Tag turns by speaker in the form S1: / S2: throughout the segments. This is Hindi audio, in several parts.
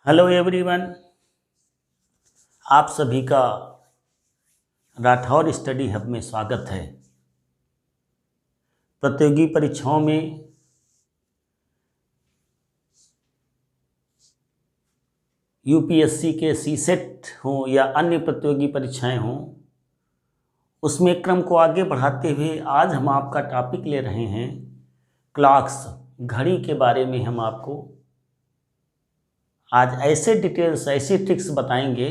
S1: हेलो एवरीवन, आप सभी का राठौर स्टडी हब में स्वागत है। प्रतियोगी परीक्षाओं में यूपीएससी के सीसेट हों या अन्य प्रतियोगी परीक्षाएं हों, उसमें क्रम को आगे बढ़ाते हुए आज हम आपका टॉपिक ले रहे हैं क्लॉक्स, घड़ी के बारे में। हम आपको आज ऐसे डिटेल्स, ऐसी ट्रिक्स बताएंगे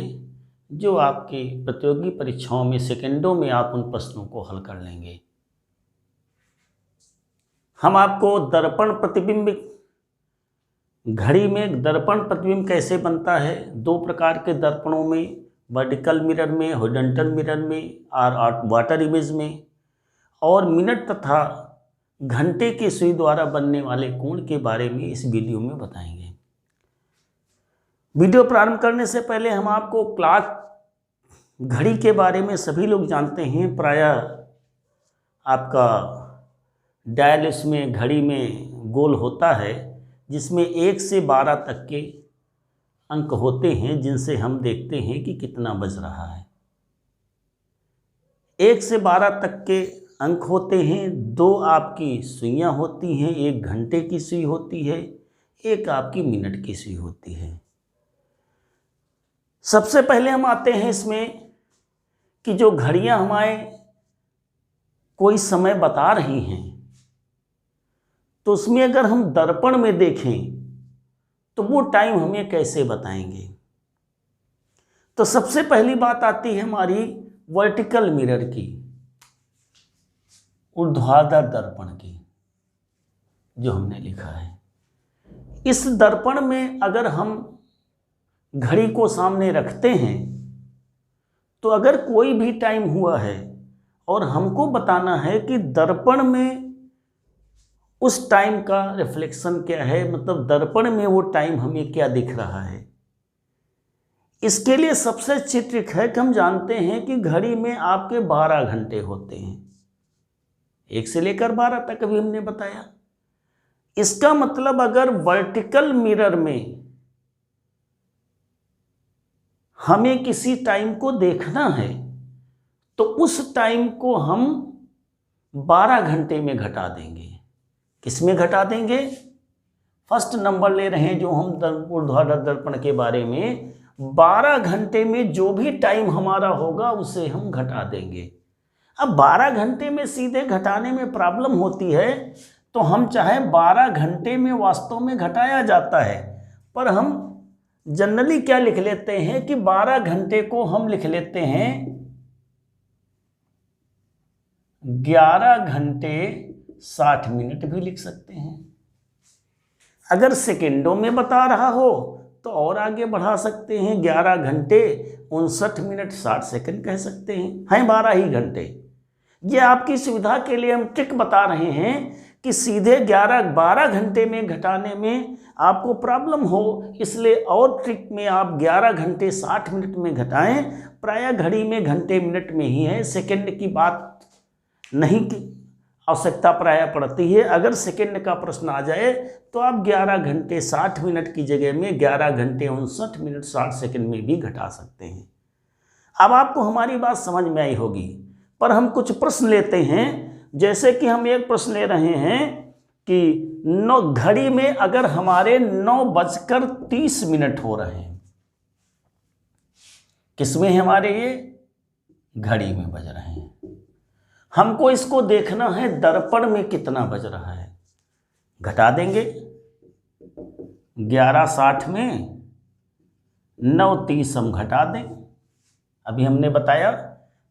S1: जो आपकी प्रतियोगी परीक्षाओं में सेकंडों में आप उन प्रश्नों को हल कर लेंगे। हम आपको दर्पण प्रतिबिंब, घड़ी में दर्पण प्रतिबिंब कैसे बनता है, दो प्रकार के दर्पणों में, वर्टिकल मिरर में, हॉरिजॉन्टल मिरर में और वाटर इमेज में, और मिनट तथा घंटे की सुई द्वारा बनने वाले कोण के बारे में इस वीडियो में बताएंगे। वीडियो प्रारंभ करने से पहले हम आपको क्लॉक, घड़ी के बारे में सभी लोग जानते हैं। प्रायः आपका डायल इसमें घड़ी में गोल होता है, जिसमें 1 से 12 तक के अंक होते हैं, जिनसे हम देखते हैं कि कितना बज रहा है। 1 से 12 तक के अंक होते हैं। 2 आपकी सुइयाँ होती हैं, एक घंटे की सुई होती है, एक आपकी मिनट की सुई होती है। सबसे पहले हम आते हैं इसमें कि जो घड़ियां हमारे कोई समय बता रही हैं, तो उसमें अगर हम दर्पण में देखें तो वो टाइम हमें कैसे बताएंगे। तो सबसे पहली बात आती है हमारी वर्टिकल मिरर की, ऊर्ध्वाधर दर्पण की, जो हमने लिखा है। इस दर्पण में अगर हम घड़ी को सामने रखते हैं तो अगर कोई भी टाइम हुआ है और हमको बताना है कि दर्पण में उस टाइम का रिफ्लेक्शन क्या है, मतलब दर्पण में वो टाइम हमें क्या दिख रहा है, इसके लिए सबसे अच्छी ट्रिक है कि हम जानते हैं कि घड़ी में आपके 12 घंटे होते हैं, 1 से लेकर 12 तक अभी हमने बताया। इसका मतलब अगर वर्टिकल मिरर में हमें किसी टाइम को देखना है तो उस टाइम को हम 12 घंटे में घटा देंगे। किस में घटा देंगे? फर्स्ट नंबर ले रहे हैं जो हम ऊर्ध्वाधर दर्पण के बारे में, 12 घंटे में जो भी टाइम हमारा होगा उसे हम घटा देंगे। अब 12 घंटे में सीधे घटाने में प्रॉब्लम होती है, तो हम चाहे 12 घंटे में वास्तव में घटाया जाता है, पर हम जनरली क्या लिख लेते हैं कि 12 घंटे को हम लिख लेते हैं 11 घंटे 60 मिनट भी लिख सकते हैं। अगर सेकेंडों में बता रहा हो तो और आगे बढ़ा सकते हैं, 11 घंटे 59 मिनट 60 सेकंड कह सकते हैं 12 ही घंटे। ये आपकी सुविधा के लिए हम ट्रिक बता रहे हैं कि सीधे 12 घंटे में घटाने में आपको प्रॉब्लम हो, इसलिए और ट्रिक में आप 11 घंटे 60 मिनट में घटाएं। प्रायः घड़ी में घंटे मिनट में ही है, सेकंड की बात नहीं की आवश्यकता प्रायः पड़ती है। अगर सेकंड का प्रश्न आ जाए तो आप 11 घंटे 60 मिनट की जगह में 11 घंटे 59 मिनट 60 सेकंड में भी घटा सकते हैं। अब आपको हमारी बात समझ में आई होगी, पर हम कुछ प्रश्न लेते हैं। जैसे कि हम एक प्रश्न ले रहे हैं कि 9 घड़ी में अगर हमारे 9:30 मिनट हो रहे हैं, किसमें हमारे ये घड़ी में बज रहे हैं, हमको इसको देखना है दर्पण में कितना बज रहा है। घटा देंगे 11:60 में 9:30 हम घटा दें। अभी हमने बताया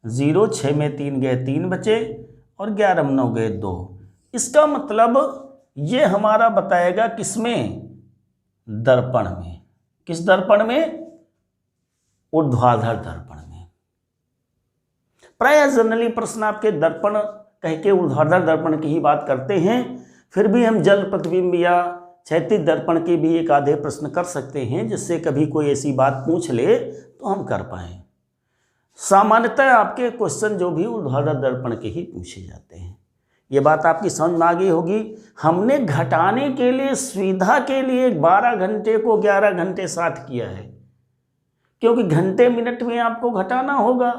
S1: 0 6 में 3 गए 3 बचे और 11 में 9 गए 2। इसका मतलब ये हमारा बताएगा किसमें? दर्पण में। किस दर्पण में? ऊर्ध्वाधर दर्पण में। प्रायः जनरली प्रश्न आपके दर्पण कह के ऊर्ध्वाधर दर्पण की ही बात करते हैं, फिर भी हम जल प्रतिबिंब या क्षैतिज दर्पण के भी एक आधे प्रश्न कर सकते हैं, जिससे कभी कोई ऐसी बात पूछ ले तो हम कर पाएँ। सामान्यतः आपके क्वेश्चन जो भी ऊर्ध्वाधर दर्पण के ही पूछे जाते हैं। ये बात आपकी समझ में आ गई होगी। हमने घटाने के लिए, सुविधा के लिए 12 घंटे को 11 घंटे 60 किया है, क्योंकि घंटे मिनट में आपको घटाना होगा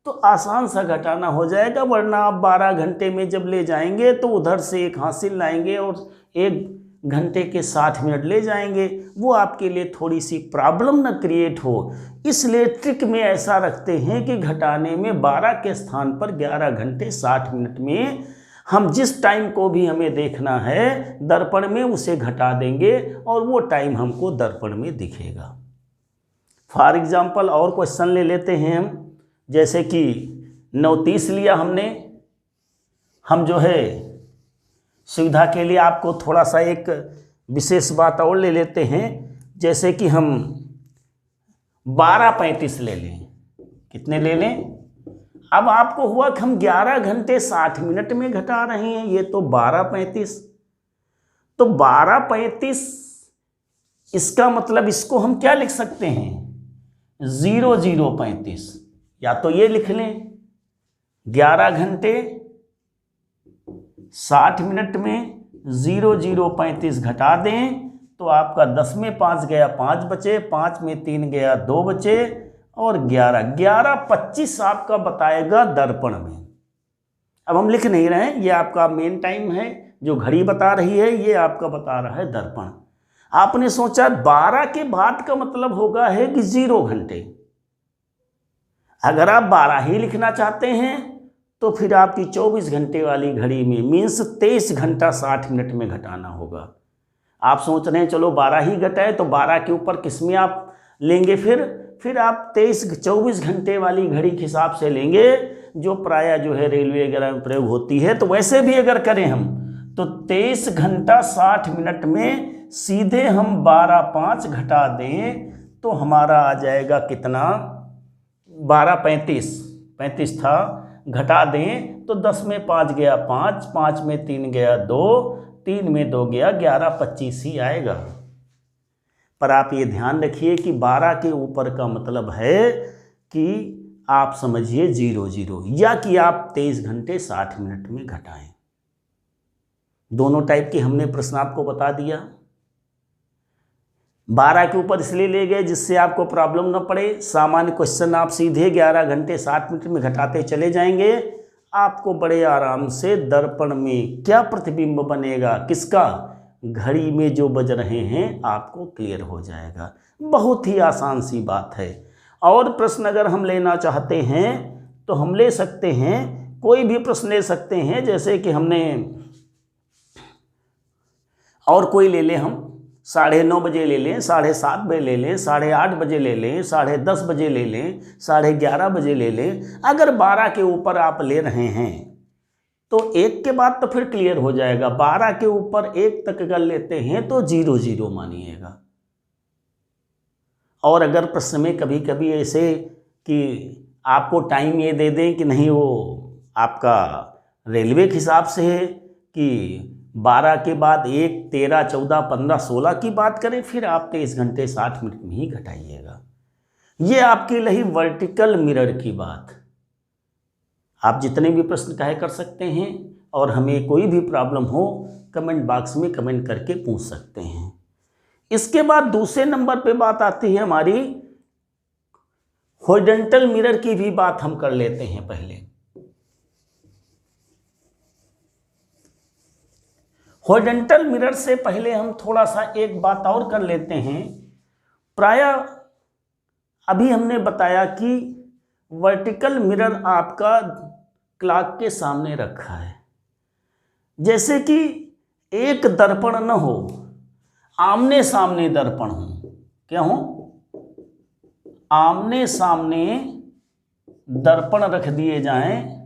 S1: तो आसान सा घटाना हो जाएगा। वरना आप 12 घंटे में जब ले जाएंगे तो उधर से एक हासिल लाएंगे और 1 घंटे के 60 मिनट ले जाएंगे, वो आपके लिए थोड़ी सी प्रॉब्लम न क्रिएट हो। इसलिए ट्रिक में ऐसा रखते हैं कि घटाने में 12 के स्थान पर 11 घंटे 60 मिनट में हम जिस टाइम को भी हमें देखना है दर्पण में उसे घटा देंगे और वो टाइम हमको दर्पण में दिखेगा। फॉर एग्जाम्पल और क्वेश्चन ले लेते हैं हम, जैसे कि 9:30 लिया हमने। हम जो है सुविधा के लिए आपको थोड़ा सा एक विशेष बात और ले लेते हैं, जैसे कि हम 12:35 ले लें। कितने ले लें? अब आपको हुआ कि हम 11 घंटे 60 मिनट में घटा रहे हैं, ये तो 12:35। तो 12:35 इसका मतलब इसको हम क्या लिख सकते हैं? 00:35। या तो ये लिख लें 11 घंटे 60 मिनट में 00:35 घटा दें तो आपका 10 में 5 गया 5 बचे, 5 में 3 गया 2 बचे और 11:25 आपका बताएगा दर्पण में। अब हम लिख नहीं रहे हैं, ये आपका मेन टाइम है, जो घड़ी बता रही है ये आपका बता रहा है दर्पण। आपने सोचा 12 के बाद का मतलब होगा है कि 0 घंटे। अगर आप 12 ही लिखना चाहते हैं तो फिर आपकी 24 घंटे वाली घड़ी में मीन्स 23 घंटा 60 मिनट में घटाना होगा। आप सोच रहे हैं चलो 12 ही घटाए, तो 12 के ऊपर किस में आप लेंगे? फिर आप 24 घंटे वाली घड़ी के हिसाब से लेंगे, जो प्रायः जो है रेलवे वगैरह में प्रयोग होती है। तो वैसे भी अगर करें हम तो 23 घंटा 60 मिनट में सीधे हम 12:05 घटा दें तो हमारा आ जाएगा कितना? 12:35 था, घटा दें तो 10 में 5 गया 5, 5 में 3 गया 2, 3 में 2 गया 11:25 ही आएगा। पर आप ये ध्यान रखिए कि 12 के ऊपर का मतलब है कि आप समझिए 00 या कि आप 23 घंटे 60 मिनट में घटाएं। दोनों टाइप के हमने प्रश्न आपको बता दिया। 12 के ऊपर इसलिए ले गए जिससे आपको प्रॉब्लम न पड़े। सामान्य क्वेश्चन आप सीधे 11 घंटे 60 मिनट में घटाते चले जाएंगे, आपको बड़े आराम से दर्पण में क्या प्रतिबिंब बनेगा, किसका? घड़ी में जो बज रहे हैं आपको क्लियर हो जाएगा। बहुत ही आसान सी बात है। और प्रश्न अगर हम लेना चाहते हैं तो हम ले सकते हैं, कोई भी प्रश्न ले सकते हैं। जैसे कि हमने और कोई ले लें, हम 9:30 बजे ले लें, 7:30 बजे ले लें, 8:30 बजे ले लें, 10:30 बजे ले लें, 11:30 बजे ले लें। अगर 12 के ऊपर आप ले रहे हैं तो 1 के बाद तो फिर क्लियर हो जाएगा। 12 के ऊपर 1 तक अगर लेते हैं तो 00 मानिएगा। और अगर प्रश्न में कभी कभी ऐसे कि आपको टाइम ये दे दें कि नहीं, वो आपका रेलवे के हिसाब से है कि 12 के बाद 1, 13, 14, 15, 16 की बात करें, फिर आप 23 घंटे 60 मिनट में ही घटाइएगा। ये आपकी रही वर्टिकल मिरर की बात। आप जितने भी प्रश्न कहे कर सकते हैं और हमें कोई भी प्रॉब्लम हो कमेंट बॉक्स में कमेंट करके पूछ सकते हैं। इसके बाद दूसरे नंबर पे बात आती है हमारी हॉरिजॉन्टल मिरर की भी बात हम कर लेते हैं। पहले हॉरिजॉन्टल मिरर से पहले हम थोड़ा सा एक बात और कर लेते हैं। प्रायः अभी हमने बताया कि वर्टिकल मिरर आपका क्लॉक के सामने रखा है। जैसे कि एक दर्पण न हो, आमने सामने दर्पण हो। क्या हो? आमने सामने दर्पण रख दिए जाएं,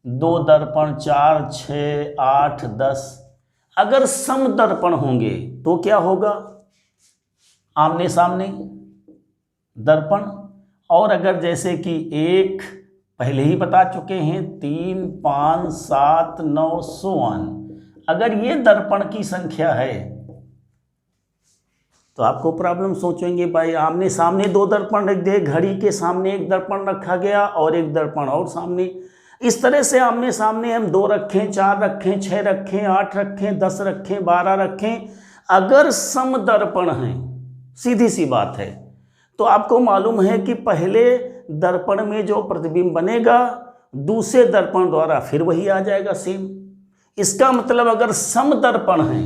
S1: 2 दर्पण, 4, 6, 8, 10। अगर सम दर्पण होंगे तो क्या होगा? आमने सामने दर्पण। और अगर जैसे कि 1 पहले ही बता चुके हैं, 3, 5, 7, 9 सो ऑन, अगर ये दर्पण की संख्या है तो आपको प्रॉब्लम सोचेंगे भाई आमने सामने 2 दर्पण रख दे, घड़ी के सामने एक दर्पण रखा गया और एक दर्पण और सामने। इस तरह से आमने सामने हम 2 रखें, 4 रखें, 6 रखें, 8 रखें, 10 रखें, 12 रखें, अगर समदर्पण हैं, सीधी सी बात है, तो आपको मालूम है कि पहले दर्पण में जो प्रतिबिंब बनेगा दूसरे दर्पण द्वारा फिर वही आ जाएगा सेम। इसका मतलब अगर समदर्पण है,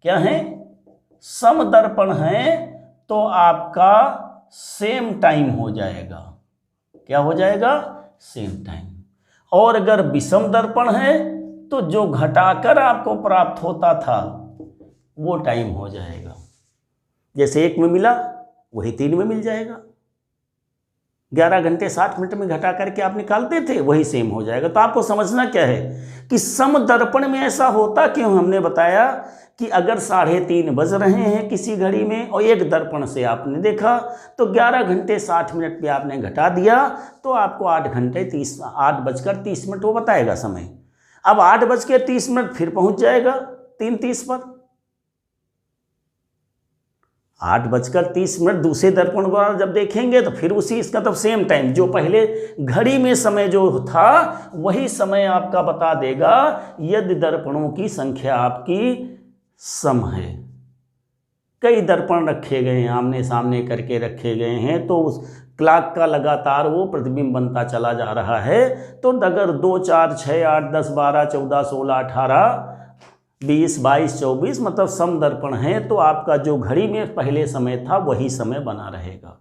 S1: क्या है, समदर्पण है, तो आपका सेम टाइम हो जाएगा। क्या हो जाएगा? Same time. और अगर विषम दर्पण है तो जो घटाकर आपको प्राप्त होता था वो टाइम हो जाएगा। जैसे 1 में मिला वही 3 में मिल जाएगा। 11 घंटे 60 मिनट में घटा करके आप निकालते थे, वही सेम हो जाएगा। तो आपको समझना क्या है कि समदर्पण में ऐसा होता क्यों, हमने बताया कि अगर 3:30 बज रहे हैं किसी घड़ी में और एक दर्पण से आपने देखा तो 11 घंटे 60 मिनट पे आपने घटा दिया तो आपको 8 बजकर 30 मिनट वो बताएगा समय। अब 8:30 फिर पहुंच जाएगा 3:30 पर। 8:30 दूसरे दर्पण द्वारा जब देखेंगे तो फिर उसी, इसका तो सेम टाइम, जो पहले घड़ी में समय जो था वही समय आपका बता देगा यदि दर्पणों की संख्या आपकी सम है। कई दर्पण रखे गए हैं, आमने सामने करके रखे गए हैं, तो उस क्लॉक का लगातार वो प्रतिबिंब बनता चला जा रहा है। तो अगर 2, 4, 6, 8, 10, 12, 14, 16, 18, 20, 22, 24 मतलब सम दर्पण है, तो आपका जो घड़ी में पहले समय था वही समय बना रहेगा,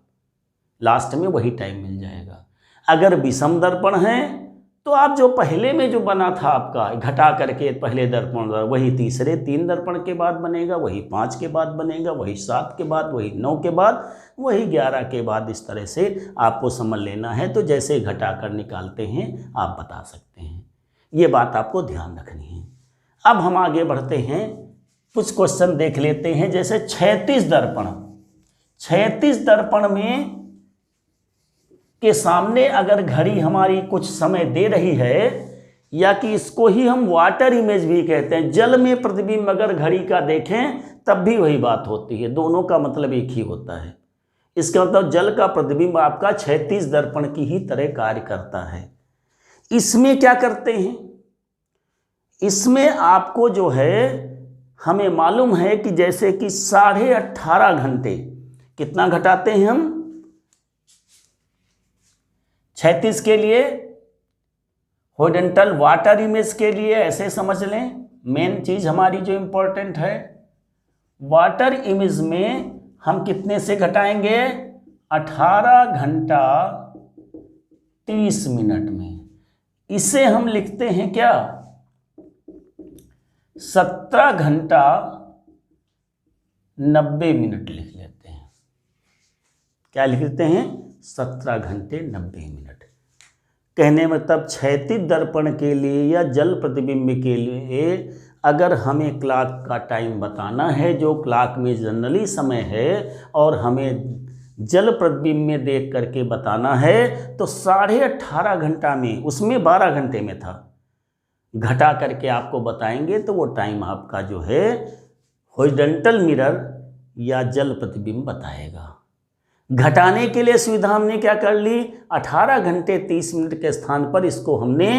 S1: लास्ट में वही टाइम मिल जाएगा। अगर विषम दर्पण है तो आप जो पहले में जो बना था आपका घटा करके पहले दर्पण वही तीसरे 3 दर्पण के बाद बनेगा, वही 5 के बाद बनेगा, वही 7 के बाद, वही 9 के बाद, वही 11 के बाद। इस तरह से आपको समझ लेना है। तो जैसे घटा कर निकालते हैं आप बता सकते हैं, ये बात आपको ध्यान रखनी है। अब हम आगे बढ़ते हैं, कुछ क्वेश्चन देख लेते हैं। जैसे 36 दर्पण, 36 दर्पण में के सामने अगर घड़ी हमारी कुछ समय दे रही है, या कि इसको ही हम वाटर इमेज भी कहते हैं, जल में प्रतिबिंब अगर घड़ी का देखें तब भी वही बात होती है, दोनों का मतलब एक ही होता है। इसका मतलब जल का प्रतिबिंब आपका 36 दर्पण की ही तरह कार्य करता है। इसमें क्या करते हैं, इसमें आपको जो है हमें मालूम है कि जैसे कि 18.5 घंटे कितना घटाते हैं हम 36 के लिए, हॉरिजॉन्टल वाटर इमेज के लिए ऐसे समझ लें। मेन चीज हमारी जो इंपॉर्टेंट है, वाटर इमेज में हम कितने से घटाएंगे 18 घंटा 30 मिनट में। इसे हम लिखते हैं क्या 17 घंटा 90 मिनट लिख लेते हैं। क्या लिख लेते हैं 17 घंटे 90 मिनट। कहने मतलब 36 दर्पण के लिए या जल प्रतिबिंब के लिए अगर हमें क्लॉक का टाइम बताना है, जो क्लॉक में जनरली समय है, और हमें जल प्रतिबिंब में देख करके बताना है, तो 18.5 घंटा में, उसमें 12 घंटे में था, घटा करके आपको बताएंगे तो वो टाइम आपका जो है हॉरिजॉन्टल मिरर या जल प्रतिबिंब बताएगा। घटाने के लिए सुविधा हमने क्या कर ली, 18 घंटे 30 मिनट के स्थान पर इसको हमने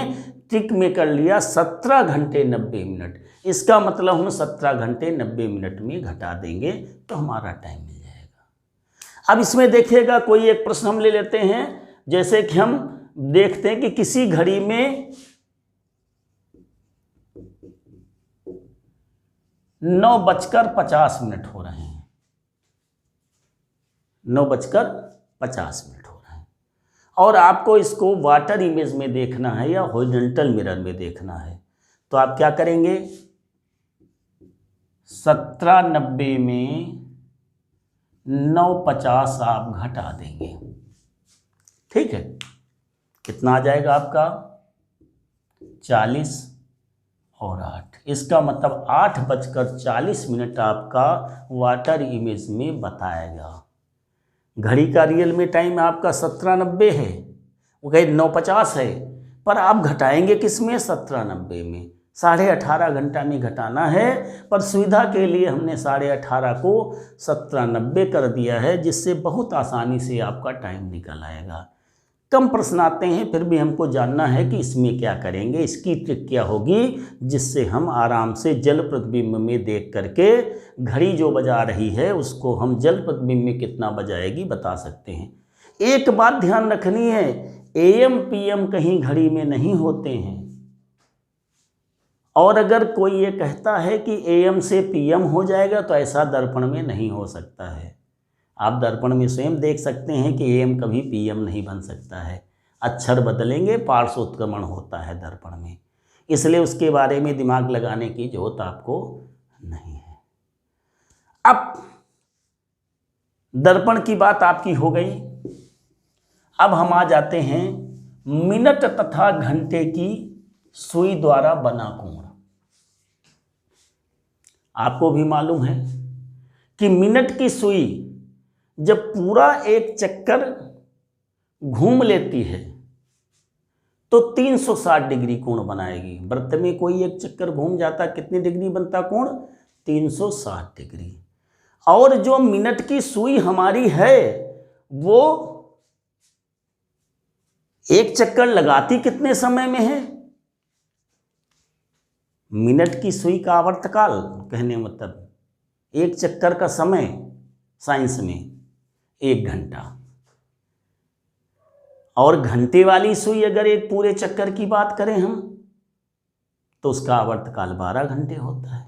S1: टिक में कर लिया 17 घंटे 90 मिनट। इसका मतलब हम 17 घंटे 90 मिनट में घटा देंगे तो हमारा टाइम मिल जाएगा। अब इसमें देखिएगा कोई एक प्रश्न हम ले लेते हैं। जैसे कि हम देखते हैं कि किसी घड़ी में 9:50 हो रहे हैं, 9:50 हो रहे हैं, और आपको इसको वाटर इमेज में देखना है या हॉरिजॉन्टल मिरर में देखना है, तो आप क्या करेंगे 17:90 में 9:50 आप घटा देंगे। ठीक है, कितना आ जाएगा आपका 40 और 8। इसका मतलब 8:40 आपका वाटर इमेज में बताएगा। घड़ी का रियल में टाइम आपका 17:90 है, वो कहीं 9:50 है, पर आप घटाएंगे किस में 17:90 में। 18.5 घंटा में घटाना है, पर सुविधा के लिए हमने 18.5 को 17:90 कर दिया है, जिससे बहुत आसानी से आपका टाइम निकल आएगा। कम प्रश्न आते हैं, फिर भी हमको जानना है कि इसमें क्या करेंगे, इसकी ट्रिक क्या होगी, जिससे हम आराम से जल प्रतिबिंब में देख करके घड़ी जो बजा रही है उसको हम जल प्रतिबिंब में कितना बजाएगी बता सकते हैं। एक बात ध्यान रखनी है, एएम पीएम कहीं घड़ी में नहीं होते हैं। और अगर कोई ये कहता है कि एएम से पीएम हो जाएगा तो ऐसा दर्पण में नहीं हो सकता है। आप दर्पण में स्वयं देख सकते हैं कि एएम कभी पीएम नहीं बन सकता है। अक्षर बदलेंगे, पार्श्वोत्क्रमण होता है दर्पण में, इसलिए उसके बारे में दिमाग लगाने की जरूरत आपको नहीं है। अब दर्पण की बात आपकी हो गई। अब हम आ जाते हैं मिनट तथा घंटे की सुई द्वारा बना कोण। आपको भी मालूम है कि मिनट की सुई जब पूरा एक चक्कर घूम लेती है तो 360 डिग्री कोण बनाएगी। वृत्त में कोई एक चक्कर घूम जाता, कितनी डिग्री बनता कोण? 360 डिग्री। और जो मिनट की सुई हमारी है वो एक चक्कर लगाती कितने समय में है? मिनट की सुई का आवर्तकाल, कहने मतलब एक चक्कर का समय साइंस में 1 घंटा। और घंटे वाली सुई अगर एक पूरे चक्कर की बात करें हम तो उसका आवर्तकाल 12 घंटे होता है।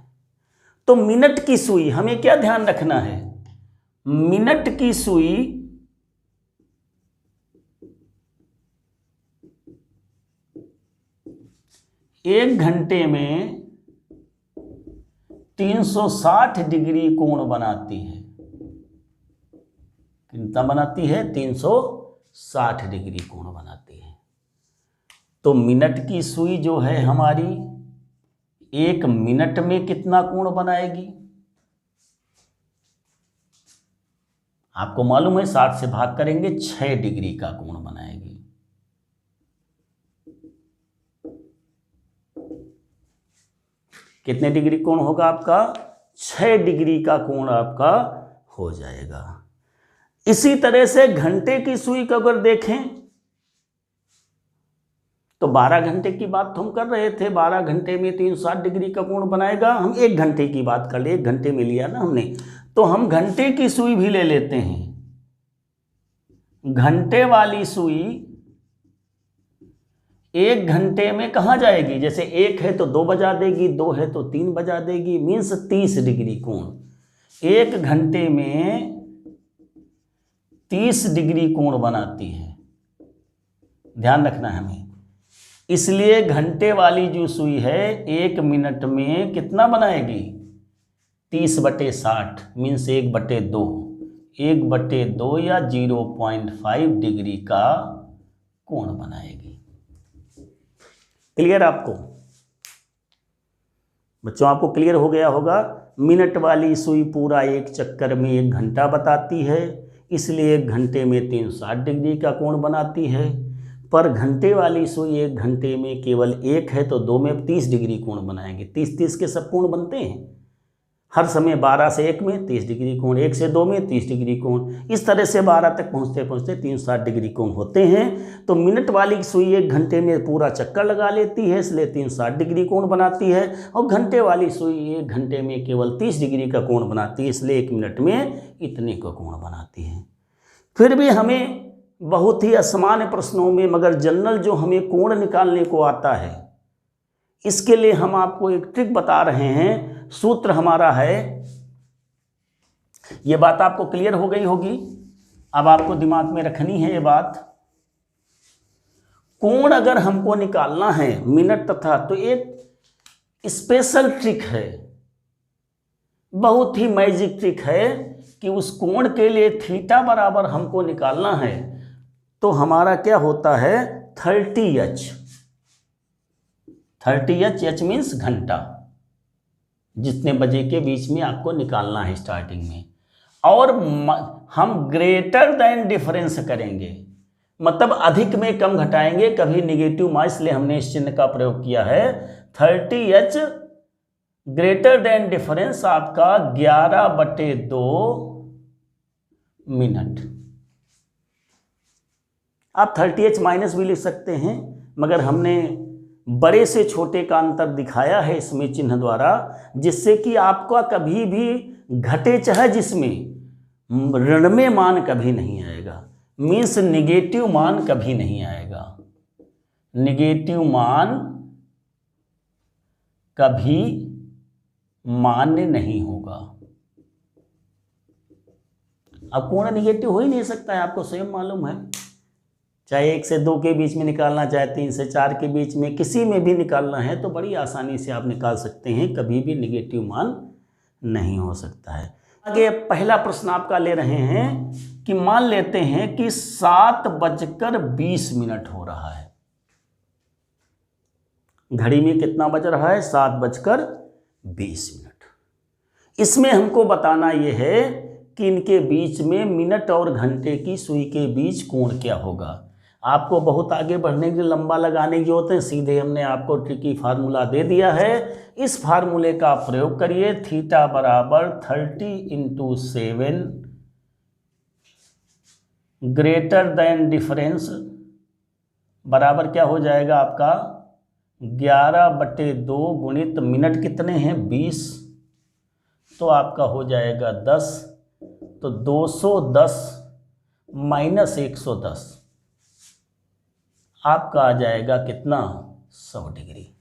S1: तो मिनट की सुई, हमें क्या ध्यान रखना है, मिनट की सुई एक घंटे में 360 डिग्री कोण बनाती है। कितना बनाती है? 360 डिग्री कोण बनाती है। तो मिनट की सुई जो है हमारी 1 मिनट में कितना कोण बनाएगी? आपको मालूम है 60 से भाग करेंगे 6 डिग्री का कोण बनाएगी। कितने डिग्री कोण होगा आपका? 6 डिग्री का कोण आपका हो जाएगा। इसी तरह से घंटे की सुई को अगर देखें तो 12 घंटे की बात तो हम कर रहे थे, 12 घंटे में 360 डिग्री का कोण बनाएगा। हम 1 घंटे की बात कर ले, 1 घंटे में लिया ना हमने, तो हम घंटे की सुई भी ले लेते हैं। घंटे वाली सुई 1 घंटे में कहाँ जाएगी? जैसे 1 है तो 2 बजा देगी, 2 है तो 3 बजा देगी, मीन्स 30 डिग्री कोण 1 घंटे में 30 डिग्री कोण बनाती है। ध्यान रखना है हमें। इसलिए घंटे वाली जो सुई है 1 मिनट में कितना बनाएगी? 30/60 मीन्स 1/2, 1/2 या 0.5 डिग्री का कोण बनाएगी। क्लियर आपको बच्चों? आपको क्लियर हो गया होगा। मिनट वाली सुई पूरा एक चक्कर में 1 घंटा बताती है, इसलिए 1 घंटे में 360 डिग्री का कोण बनाती है। पर घंटे वाली सुई 1 घंटे में केवल 1 है तो 2 में 30 डिग्री कोण बनाएंगे। 30-30 के सब कोण बनते हैं हर समय। 12 से 1 में 30 डिग्री कोण, 1 से 2 में 30 डिग्री कोण, इस तरह से 12 तक पहुँचते पहुँचते 360 डिग्री कोण होते हैं। तो मिनट वाली सुई 1 घंटे में पूरा चक्कर लगा लेती है, इसलिए 360 डिग्री कोण बनाती है। और घंटे वाली सुई 1 घंटे में केवल 30 डिग्री का कोण बनाती है, इसलिए 1 मिनट में इतने का कोण बनाती है। फिर भी हमें बहुत ही असामान्य प्रश्नों में, मगर जनरल जो हमें कोण निकालने को आता है, इसके लिए हम आपको एक ट्रिक बता रहे हैं। सूत्र हमारा है, ये बात आपको क्लियर हो गई होगी। अब आपको दिमाग में रखनी है ये बात। कोण अगर हमको निकालना है मिनट तथा, तो एक स्पेशल ट्रिक है, बहुत ही मैजिक ट्रिक है कि उस कोण के लिए थीटा बराबर हमको निकालना है। तो हमारा क्या होता है? 30h। 30h, h मीन्स घंटा, जितने बजे के बीच में आपको निकालना है स्टार्टिंग में। और हम ग्रेटर देन डिफरेंस करेंगे, मतलब अधिक में कम घटाएंगे, कभी निगेटिव माइनस, इसलिए हमने इस चिन्ह का प्रयोग किया है। 30h ग्रेटर देन डिफरेंस आपका 11/2 मिनट। आप 30h माइनस भी लिख सकते हैं, मगर हमने बड़े से छोटे का अंतर दिखाया है इसमें चिन्ह द्वारा, जिससे कि आपका कभी भी घटे चाहे जिसमें ऋणमय मान कभी नहीं आएगा, मीन्स निगेटिव मान कभी नहीं आएगा, निगेटिव मान कभी मान्य नहीं होगा। अब कोण निगेटिव हो ही नहीं सकता है, आपको स्वयं मालूम है, चाहे 1 से 2 के बीच में निकालना, चाहे 3 से 4 के बीच में, किसी में भी निकालना है तो बड़ी आसानी से आप निकाल सकते हैं, कभी भी निगेटिव मान नहीं हो सकता है। आगे पहला प्रश्न आपका ले रहे हैं कि मान लेते हैं कि 7:20 हो रहा है, घड़ी में कितना बज रहा है, 7:20। इसमें हमको बताना यह है कि इनके बीच में मिनट और घंटे की सुई के बीच कोण क्या होगा। आपको बहुत आगे बढ़ने के लिए लंबा लगाने की जरूरत है, सीधे हमने आपको ट्रिकी फार्मूला दे दिया है। इस फार्मूले का प्रयोग करिए, थीटा बराबर 30×7 ग्रेटर देन डिफरेंस बराबर क्या हो जाएगा आपका 11/2 गुणित मिनट कितने हैं 20, तो आपका हो जाएगा 10, तो 210 माइनस 110 आपका आ जाएगा कितना 100 डिग्री।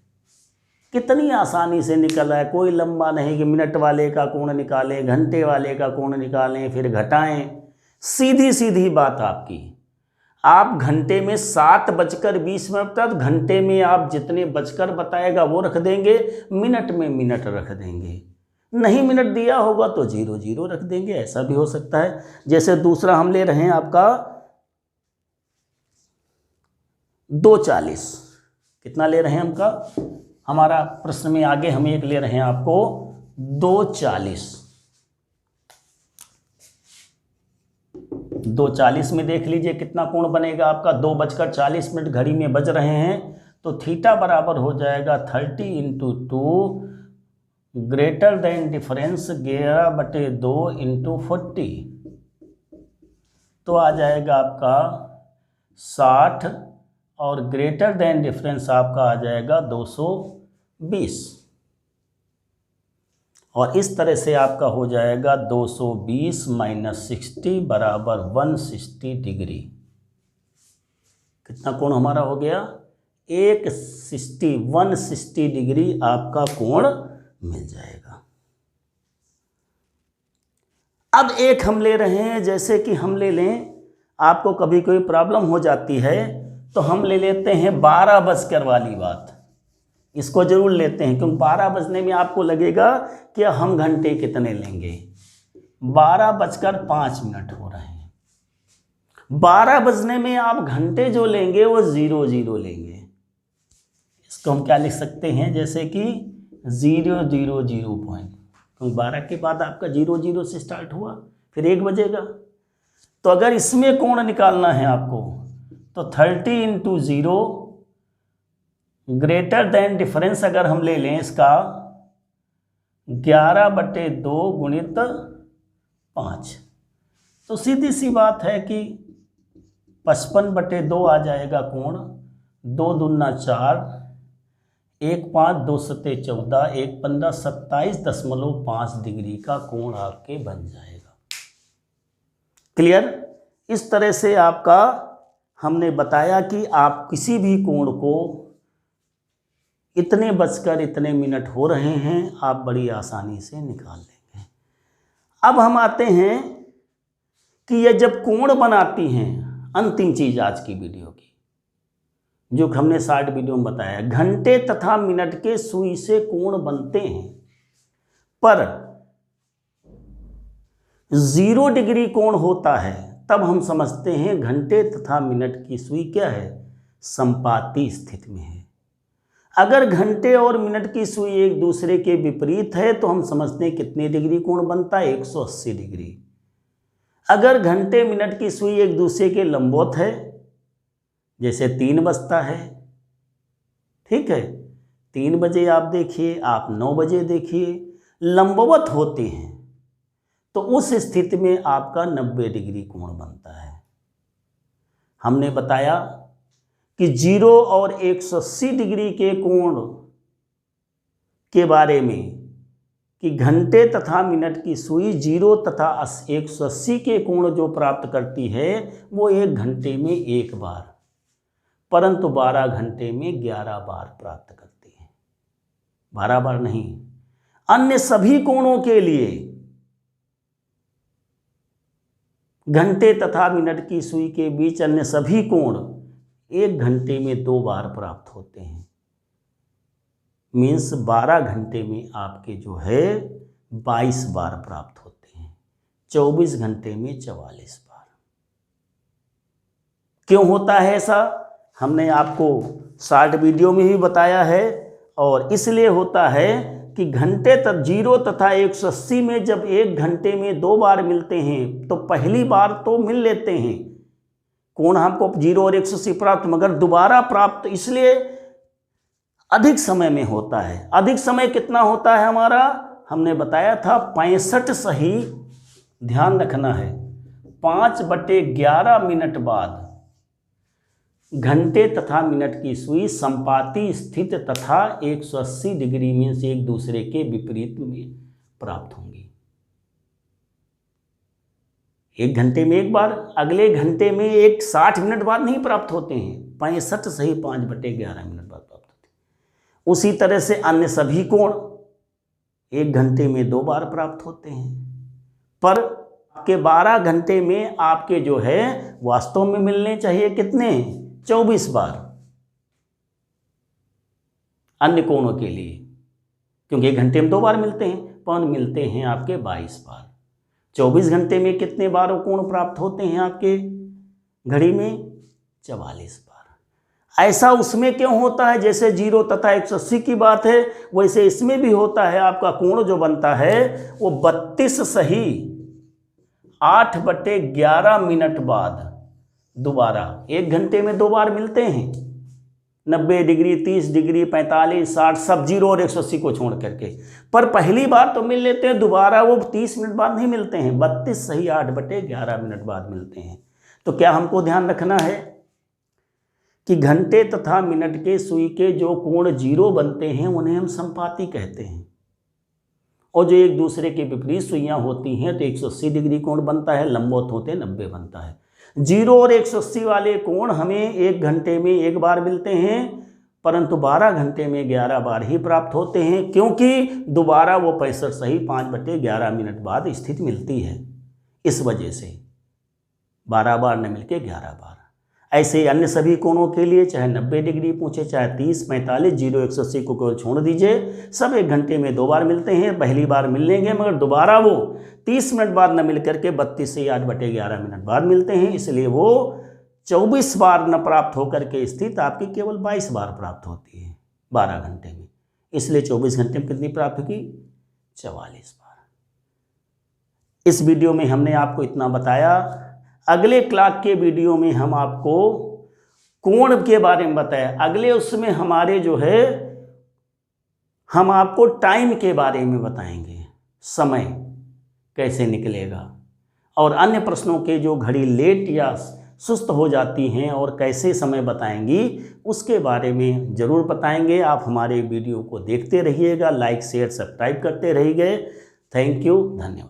S1: कितनी आसानी से निकल रहा है, कोई लंबा नहीं कि मिनट वाले का कोण निकालें, घंटे वाले का कोण निकालें फिर घटाएं, सीधी सीधी बात आपकी। आप घंटे में 7:20 घंटे में आप जितने बजकर बताएगा वो रख देंगे, मिनट में मिनट रख देंगे, नहीं मिनट दिया होगा तो 00 रख देंगे, ऐसा भी हो सकता है। जैसे दूसरा हम ले रहे हैं आपका 2:40, कितना ले रहे हैं हमका, हमारा प्रश्न में आगे हम एक ले रहे हैं आपको 2:40 में देख लीजिए कितना कोण बनेगा आपका, 2:40 घड़ी में बज रहे हैं, तो थीटा बराबर हो जाएगा 30×2 ग्रेटर देन डिफरेंस 11/2 × 40, तो आ जाएगा आपका 60 और ग्रेटर देन डिफरेंस आपका आ जाएगा 220, और इस तरह से आपका हो जाएगा 220 - 60 बराबर 160 डिग्री। कितना कोण हमारा हो गया 160 डिग्री आपका कोण मिल जाएगा। अब एक हम ले रहे हैं, जैसे कि हम ले लें, आपको कभी कोई प्रॉब्लम हो जाती है तो हम ले लेते हैं 12 बजकर वाली बात, इसको जरूर लेते हैं क्योंकि 12 बजने में आपको लगेगा कि हम घंटे कितने लेंगे, 12:05 हो रहे हैं। 12 बजने में आप घंटे जो लेंगे वो 00 लेंगे, इसको हम क्या लिख सकते हैं, जैसे कि 000 पॉइंट, क्योंकि 12 के बाद आपका 00 से स्टार्ट हुआ, फिर 1 बजेगा। तो अगर इसमें कोण निकालना है आपको तो 30×0 ग्रेटर देन डिफरेंस अगर हम ले लें इसका 11/2 गुणित 5, तो सीधी सी बात है कि 55/2 आ जाएगा कोण, 2 दूना 4, 1 5 2 7 14, 1 15 27.5 डिग्री का कोण आपके बन जाएगा। क्लियर? इस तरह से आपका हमने बताया कि आप किसी भी कोण को इतने बजकर इतने मिनट हो रहे हैं आप बड़ी आसानी से निकाल लेंगे। अब हम आते हैं कि ये जब कोण बनाती हैं, अंतिम चीज आज की वीडियो की जो हमने शॉर्ट वीडियो में बताया, घंटे तथा मिनट के सुई से कोण बनते हैं, पर 0 डिग्री कोण होता है तब हम समझते हैं घंटे तथा मिनट की सुई क्या है, संपाती स्थिति में है। अगर घंटे और मिनट की सुई एक दूसरे के विपरीत है तो हम समझते हैं कितने डिग्री कोण बनता है, 180 डिग्री। अगर घंटे मिनट की सुई एक दूसरे के लंबवत है, जैसे 3 बजता है, ठीक है, 3 बजे आप देखिए, आप 9 बजे देखिए, लंबवत होते हैं तो उस स्थिति में आपका 90 डिग्री कोण बनता है। हमने बताया कि 0 और 180 डिग्री के कोण के बारे में, कि घंटे तथा मिनट की सुई 0 तथा 180 के कोण जो प्राप्त करती है वो 1 घंटे में 1 बार, परंतु 12 घंटे में 11 बार प्राप्त करती है। 12 बार नहीं, अन्य सभी कोणों के लिए घंटे तथा मिनट की सुई के बीच अन्य सभी कोण 1 घंटे में 2 बार प्राप्त होते हैं। मीन्स 12 घंटे में आपके जो है 22 बार प्राप्त होते हैं, 24 घंटे में 44 बार। क्यों होता है ऐसा, हमने आपको शॉर्ट वीडियो में भी बताया है। और इसलिए होता है कि घंटे तक 0 तथा 180 में जब 1 घंटे में 2 बार मिलते हैं तो पहली बार तो मिल लेते हैं कोण हमको 0 और 180 प्राप्त, मगर दोबारा प्राप्त इसलिए अधिक समय में होता है। अधिक समय कितना होता है हमारा, हमने बताया था 65 सही, ध्यान रखना है, 5/11 मिनट बाद घंटे तथा मिनट की सुई संपाती स्थित तथा 180 डिग्री में से एक दूसरे के विपरीत में प्राप्त होंगी। 1 घंटे में 1 बार, अगले घंटे में 60 मिनट बाद नहीं प्राप्त होते हैं, 65 सही 5/11 मिनट बाद प्राप्त होते हैं। उसी तरह से अन्य सभी कोण 1 घंटे में 2 बार प्राप्त होते हैं, पर आपके 12 घंटे में आपके जो है वास्तव में मिलने चाहिए कितने, 24 बार अन्य कोणों के लिए, क्योंकि 1 घंटे में 2 बार मिलते हैं, पर मिलते हैं आपके 22 बार। 24 घंटे में कितने बार कोण प्राप्त होते हैं आपके घड़ी में, 44 बार। ऐसा उसमें क्यों होता है, जैसे 0 तथा 180 की बात है वैसे इसमें भी होता है। आपका कोण जो बनता है वो 32 सही 8/11 मिनट बाद दोबारा 1 घंटे में 2 बार मिलते हैं, 90 डिग्री, 30 डिग्री, 45, 60 सब 0 और 180 को छोड़ करके, पर पहली बार तो मिल लेते हैं, दोबारा वो 30 मिनट बाद नहीं मिलते हैं, 32 सही 8/11 मिनट बाद मिलते हैं। तो क्या हमको ध्यान रखना है कि घंटे तथा मिनट के सुई के जो कोण 0 बनते हैं उन्हें हम संपाती कहते हैं, और जो एक दूसरे के विपरीत सुइयां होती हैं तो 180 डिग्री कोण बनता है, लंबवत होते 90 बनता है। 0 और 180 वाले कोण हमें 1 घंटे में 1 बार मिलते हैं, परंतु 12 घंटे में 11 बार ही प्राप्त होते हैं, क्योंकि दोबारा वो 65 सही 5/11 मिनट बाद स्थिति मिलती है। इस वजह से 12 बार न मिलके 11 बार। ऐसे अन्य सभी कोणों के लिए चाहे 90 डिग्री पूछे, चाहे 30, 45, 0, 180 को केवल छोड़ दीजिए, सब 1 घंटे में 2 बार मिलते हैं। पहली बार मिलेंगे मगर दोबारा वो 30 मिनट बाद न मिल करके 32 से 8/11 मिनट बाद मिलते हैं, इसलिए वो 24 बार न प्राप्त होकर के स्थित आपकी केवल 22 बार प्राप्त होती है 12 घंटे में। इसलिए 24 घंटे में कितनी प्राप्त होगी, 44 बार। इस वीडियो में हमने आपको इतना बताया। अगले क्लास के वीडियो में हम आपको कोण के बारे में बताया, अगले उसमें हमारे जो है हम आपको टाइम के बारे में बताएंगे, समय कैसे निकलेगा, और अन्य प्रश्नों के जो घड़ी लेट या सुस्त हो जाती हैं और कैसे समय बताएंगी उसके बारे में ज़रूर बताएंगे। आप हमारे वीडियो को देखते रहिएगा, लाइक शेयर सब्सक्राइब करते रहिए। थैंक यू, धन्यवाद।